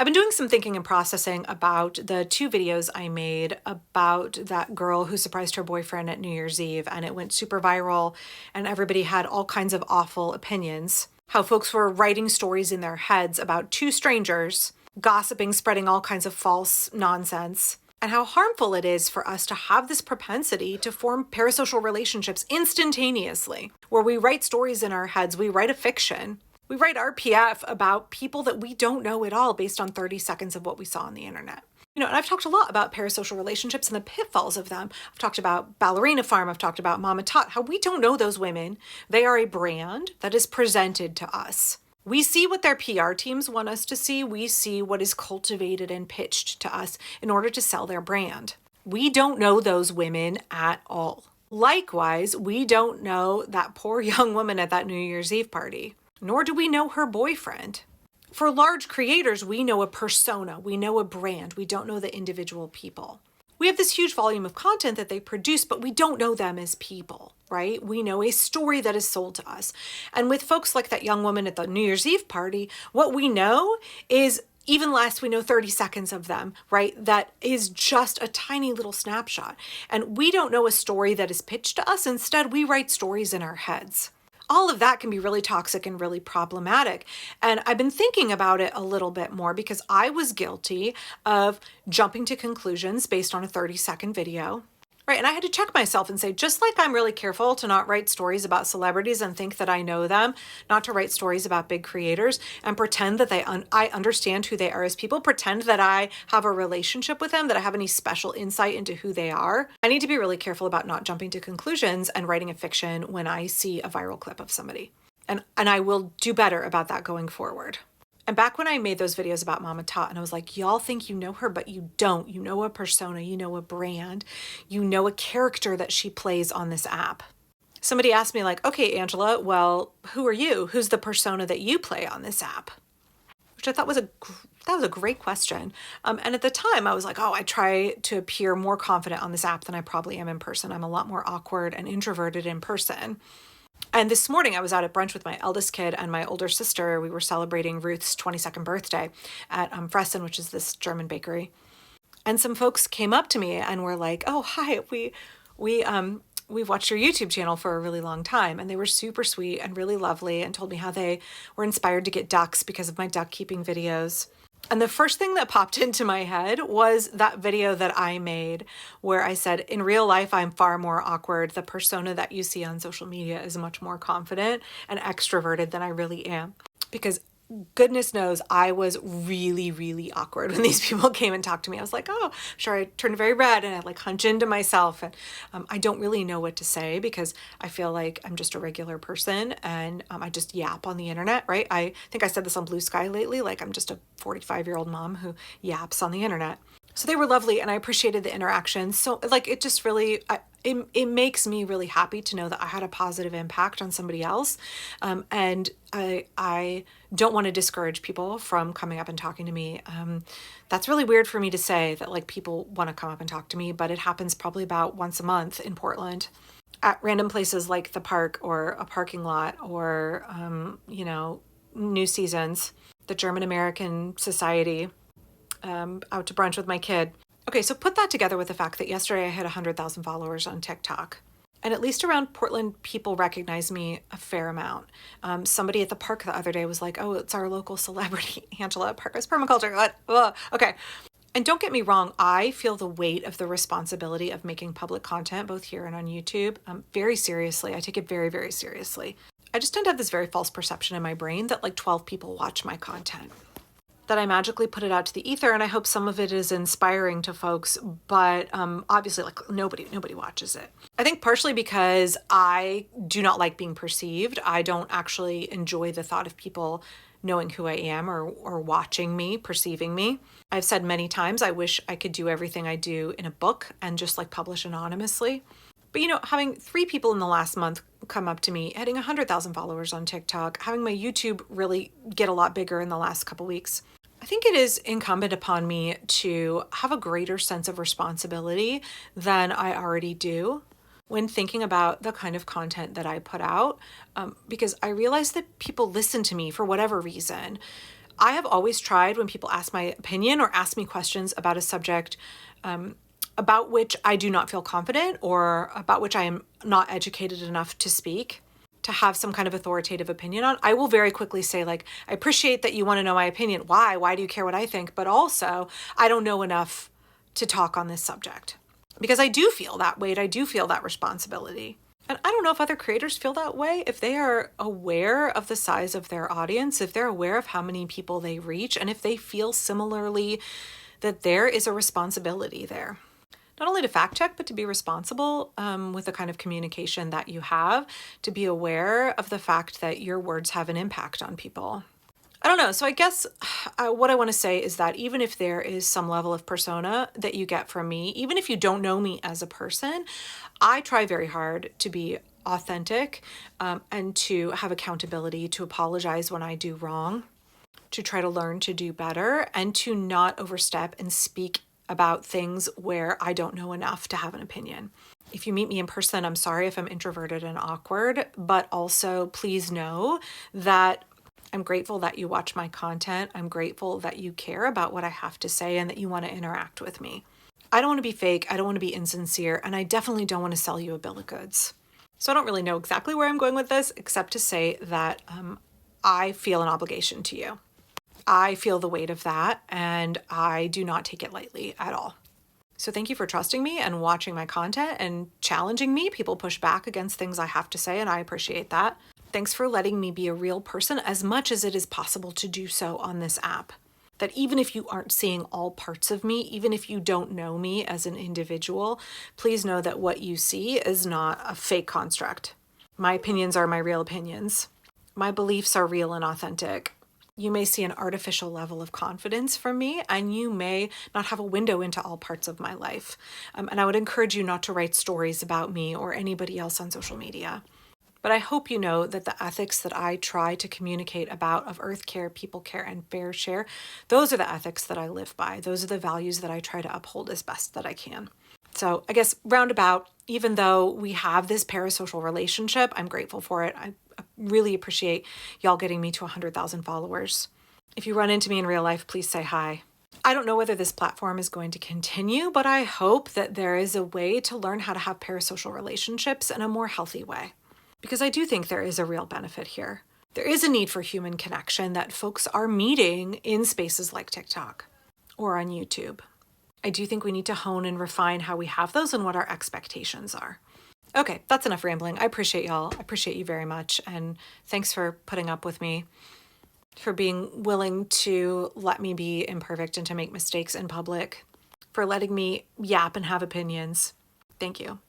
I've been doing some thinking and processing about the 2 videos I made about that girl who surprised her boyfriend at New Year's Eve, and it went super viral, and everybody had all kinds of awful opinions. How folks were writing stories in their heads about 2 strangers, gossiping, spreading all kinds of false nonsense, and how harmful it is for us to have this propensity to form parasocial relationships instantaneously, where we write stories in our heads, we write a fiction. We write RPF about people that we don't know at all based on 30 seconds of what we saw on the internet. And I've talked a lot about parasocial relationships and the pitfalls of them. I've talked about Ballerina Farm. I've talked about Mama Tot, how we don't know those women. They are a brand that is presented to us. We see what their PR teams want us to see. We see what is cultivated and pitched to us in order to sell their brand. We don't know those women at all. Likewise, we don't know that poor young woman at that New Year's Eve party. Nor do we know her boyfriend. For large creators, we know a persona, we know a brand, we don't know the individual people. We have this huge volume of content that they produce, but we don't know them as people, right? We know a story that is sold to us. And with folks like that young woman at the New Year's Eve party, what we know is even less. We know 30 seconds of them, right? That is just a tiny little snapshot. And we don't know a story that is pitched to us. Instead, we write stories in our heads. All of that can be really toxic and really problematic. And I've been thinking about it a little bit more because I was guilty of jumping to conclusions based on a 30-second video. Right. And I had to check myself and say, just like I'm really careful to not write stories about celebrities and think that I know them, not to write stories about big creators and pretend that I understand who they are as people, pretend that I have a relationship with them, that I have any special insight into who they are. I need to be really careful about not jumping to conclusions and writing a fiction when I see a viral clip of somebody. And I will do better about that going forward. And back when I made those videos about Mama Tot, and I was like, y'all think you know her, but you don't. You know a persona, you know a brand, you know a character that she plays on this app. Somebody asked me like, okay, Angela, well, who are you? Who's the persona that you play on this app? Which I thought was a great question. And at the time I was like, I try to appear more confident on this app than I probably am in person. I'm a lot more awkward and introverted in person. And this morning I was out at brunch with my eldest kid and my older sister. We were celebrating Ruth's 22nd birthday at Fressen, which is this German bakery. And some folks came up to me and were like, "Oh, hi, we've watched your YouTube channel for a really long time." And they were super sweet and really lovely and told me how they were inspired to get ducks because of my duck keeping videos. And the first thing that popped into my head was that video that I made where I said, in real life, I'm far more awkward. The persona that you see on social media is much more confident and extroverted than I really am. Because goodness knows I was really, really awkward when these people came and talked to me. I was like, sure, I turned very red and I like hunch into myself. And I don't really know what to say because I feel like I'm just a regular person and I just yap on the internet, right? I think I said this on Blue Sky lately, like I'm just a 45-year-old mom who yaps on the internet. So they were lovely and I appreciated the interaction. So like it just really, it makes me really happy to know that I had a positive impact on somebody else. And I don't want to discourage people from coming up and talking to me. That's really weird for me to say that like people want to come up and talk to me, but it happens probably about once a month in Portland at random places like the park or a parking lot or, New Seasons, the German American Society, out to brunch with my kid. Okay, so put that together with the fact that yesterday I had 100,000 followers on TikTok. And at least around Portland, people recognize me a fair amount. Somebody at the park the other day was like, "Oh, it's our local celebrity, Angela at Parkhouse Permaculture." Okay. And don't get me wrong, I feel the weight of the responsibility of making public content, both here and on YouTube, very seriously. I take it very, very seriously. I just tend to have this very false perception in my brain that like 12 people watch my content, that I magically put it out to the ether, and I hope some of it is inspiring to folks, but obviously like nobody watches it. I think partially because I do not like being perceived. I don't actually enjoy the thought of people knowing who I am or watching me, perceiving me. I've said many times I wish I could do everything I do in a book and just like publish anonymously. But having 3 people in the last month come up to me, hitting 100,000 followers on TikTok, having my YouTube really get a lot bigger in the last couple weeks, I think it is incumbent upon me to have a greater sense of responsibility than I already do when thinking about the kind of content that I put out, because I realize that people listen to me for whatever reason. I have always tried, when people ask my opinion or ask me questions about a subject about which I do not feel confident or about which I am not educated enough to speak, to have some kind of authoritative opinion on, I will very quickly say, like, I appreciate that you want to know my opinion. Why? Why do you care what I think? But also, I don't know enough to talk on this subject. Because I do feel that weight. I do feel that responsibility. And I don't know if other creators feel that way, if they are aware of the size of their audience, if they're aware of how many people they reach, and if they feel similarly that there is a responsibility there. Not only to fact check, but to be responsible with the kind of communication that you have, to be aware of the fact that your words have an impact on people. I don't know. So I guess what I want to say is that even if there is some level of persona that you get from me, even if you don't know me as a person, I try very hard to be authentic and to have accountability, to apologize when I do wrong, to try to learn to do better, and to not overstep and speak about things where I don't know enough to have an opinion. If you meet me in person, I'm sorry if I'm introverted and awkward, but also please know that I'm grateful that you watch my content. I'm grateful that you care about what I have to say and that you want to interact with me. I don't want to be fake. I don't want to be insincere. And I definitely don't want to sell you a bill of goods. So I don't really know exactly where I'm going with this, except to say that I feel an obligation to you. I feel the weight of that, and I do not take it lightly at all. So thank you for trusting me and watching my content and challenging me. People push back against things I have to say, and I appreciate that. Thanks for letting me be a real person as much as it is possible to do so on this app. That even if you aren't seeing all parts of me, even if you don't know me as an individual, please know that what you see is not a fake construct. My opinions are my real opinions. My beliefs are real and authentic. You may see an artificial level of confidence from me, and you may not have a window into all parts of my life. And I would encourage you not to write stories about me or anybody else on social media. But I hope you know that the ethics that I try to communicate about of earth care, people care, and fair share, those are the ethics that I live by. Those are the values that I try to uphold as best that I can. So I guess roundabout, even though we have this parasocial relationship, I'm grateful for it. I really appreciate y'all getting me to 100,000 followers. If you run into me in real life, please say hi. I don't know whether this platform is going to continue, but I hope that there is a way to learn how to have parasocial relationships in a more healthy way. Because I do think there is a real benefit here. There is a need for human connection that folks are meeting in spaces like TikTok or on YouTube. I do think we need to hone and refine how we have those and what our expectations are. Okay, that's enough rambling. I appreciate y'all. I appreciate you very much. And thanks for putting up with me, for being willing to let me be imperfect and to make mistakes in public, for letting me yap and have opinions. Thank you.